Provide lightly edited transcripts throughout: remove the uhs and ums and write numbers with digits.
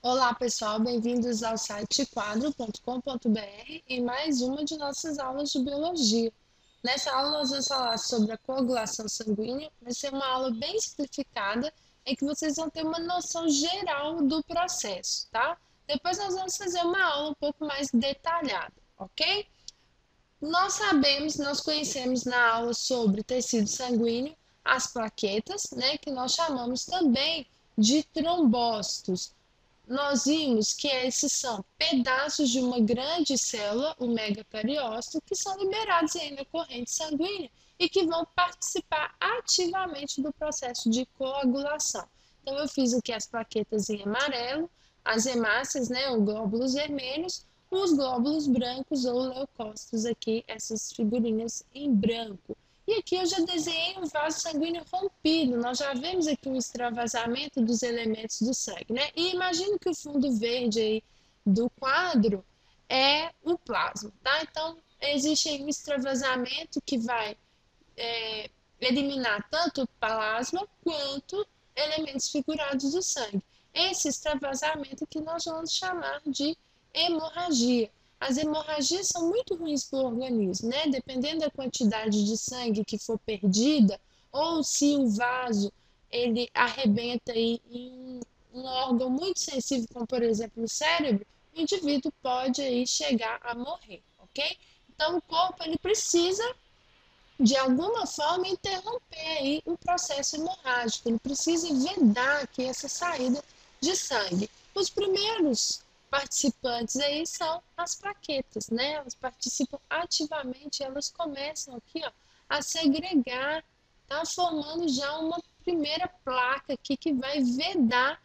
Olá pessoal, bem-vindos ao site quadro.com.br e mais uma de nossas aulas de biologia. Nessa aula nós vamos falar sobre a coagulação sanguínea, vai ser uma aula bem simplificada em que vocês vão ter uma noção geral do processo, tá? Depois nós vamos fazer uma aula um pouco mais detalhada, ok? Nós conhecemos na aula sobre tecido sanguíneo as plaquetas, né, que nós chamamos também de trombócitos. Nós vimos que esses são pedaços de uma grande célula, o megacariócito, que são liberados aí na corrente sanguínea e que vão participar ativamente do processo de coagulação. Então, eu fiz aqui as plaquetas em amarelo, as hemácias, né, os glóbulos vermelhos, os glóbulos brancos ou leucócitos aqui, essas figurinhas em branco. E aqui eu já desenhei um vaso sanguíneo rompido. Nós já vemos aqui um extravasamento dos elementos do sangue, né? E imagino que o fundo verde aí do quadro é o plasma, tá? Então, existe aí um extravasamento que vai eliminar tanto o plasma quanto elementos figurados do sangue. Esse extravasamento que nós vamos chamar de hemorragia. As hemorragias são muito ruins para o organismo, né? Dependendo da quantidade de sangue que for perdida, ou se o vaso ele arrebenta em um órgão muito sensível, como por exemplo o cérebro, o indivíduo pode aí chegar a morrer, ok? Então o corpo ele precisa de alguma forma interromper aí o processo hemorrágico, ele precisa vedar aqui essa saída de sangue. Os primeiros participantes aí são as plaquetas, né? Elas participam ativamente, elas começam aqui, ó, a segregar, tá formando já uma primeira placa aqui que vai vedar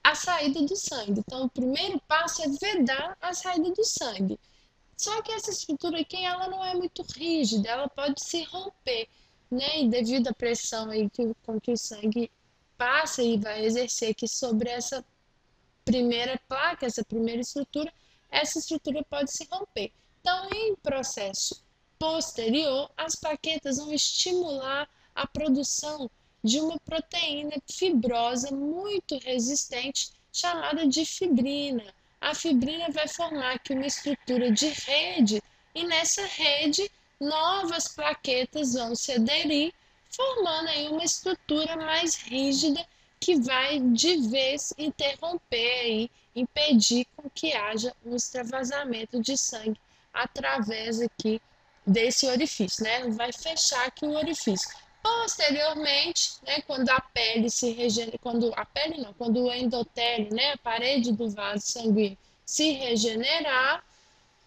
a saída do sangue. Então, o primeiro passo é vedar a saída do sangue. Só que essa estrutura aqui, ela não é muito rígida, ela pode se romper, né? E devido à pressão aí com que o sangue passa e vai exercer aqui sobre essa primeira placa, essa primeira estrutura, essa estrutura pode se romper. Então, em processo posterior, as plaquetas vão estimular a produção de uma proteína fibrosa muito resistente chamada de fibrina. A fibrina vai formar aqui uma estrutura de rede e nessa rede novas plaquetas vão se aderir, formando aí uma estrutura mais rígida que vai de vez interromper e impedir com que haja um extravasamento de sangue através aqui desse orifício, né? Vai fechar aqui o orifício. Posteriormente, né, quando a pele se regenera, quando a pele não, quando o endotélio, né, a parede do vaso sanguíneo se regenerar,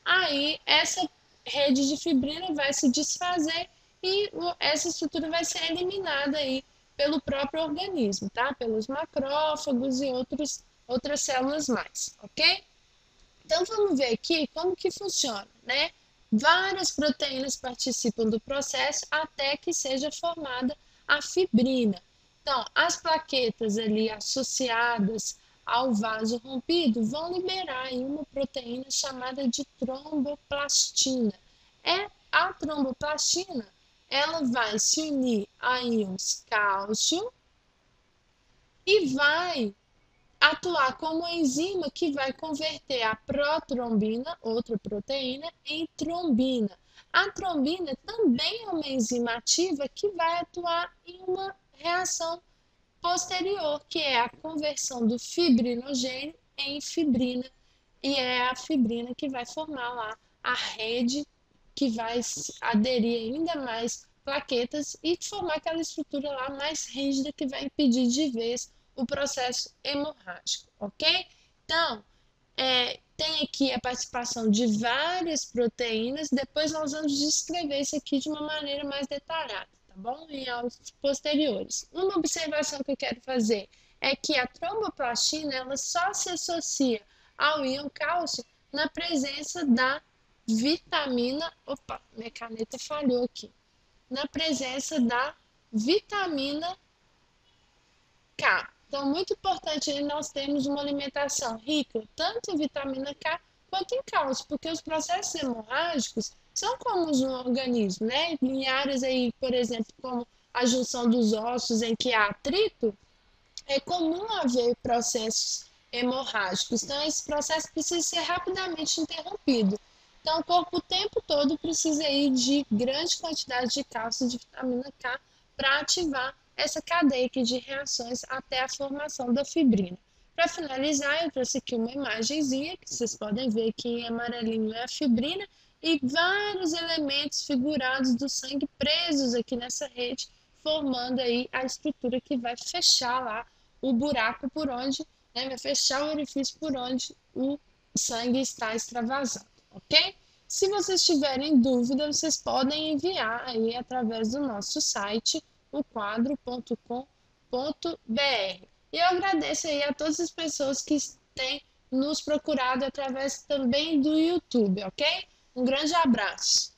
aí essa rede de fibrina vai se desfazer e essa estrutura vai ser eliminada aí pelo próprio organismo, tá? Pelos macrófagos e outras células mais, ok? Então vamos ver aqui como que funciona, né? Várias proteínas participam do processo até que seja formada a fibrina. Então, as plaquetas ali associadas ao vaso rompido vão liberar aí uma proteína chamada de tromboplastina. A tromboplastina, ela vai se unir a íons cálcio e vai atuar como enzima que vai converter a protrombina, outra proteína, em trombina. A trombina também é uma enzima ativa que vai atuar em uma reação posterior, que é a conversão do fibrinogênio em fibrina. E é a fibrina que vai formar lá a rede que vai aderir ainda mais plaquetas e formar aquela estrutura lá mais rígida que vai impedir de vez o processo hemorrágico, ok? Então, tem aqui a participação de várias proteínas, depois nós vamos descrever isso aqui de uma maneira mais detalhada, tá bom? Em aulas posteriores. Uma observação que eu quero fazer é que a tromboplastina, ela só se associa ao íon cálcio na presença da vitamina, opa, minha caneta falhou aqui, na presença da vitamina K. Então, muito importante nós termos uma alimentação rica tanto em vitamina K quanto em cálcio, porque os processos hemorrágicos são comuns no organismo, né? Em áreas aí, por exemplo, como a junção dos ossos em que há atrito, é comum haver processos hemorrágicos. Então, esse processo precisa ser rapidamente interrompido. Então, o corpo o tempo todo precisa aí de grande quantidade de cálcio e de vitamina K para ativar essa cadeia aqui de reações até a formação da fibrina. Para finalizar, eu trouxe aqui uma imagenzinha que vocês podem ver que em amarelinho é a fibrina e vários elementos figurados do sangue presos aqui nessa rede, formando aí a estrutura que vai fechar lá o buraco por onde, né, vai fechar o orifício por onde o sangue está extravasando, ok? Se vocês tiverem dúvida, vocês podem enviar aí através do nosso site, o quadro.com.br. E eu agradeço aí a todas as pessoas que têm nos procurado através também do YouTube, ok? Um grande abraço!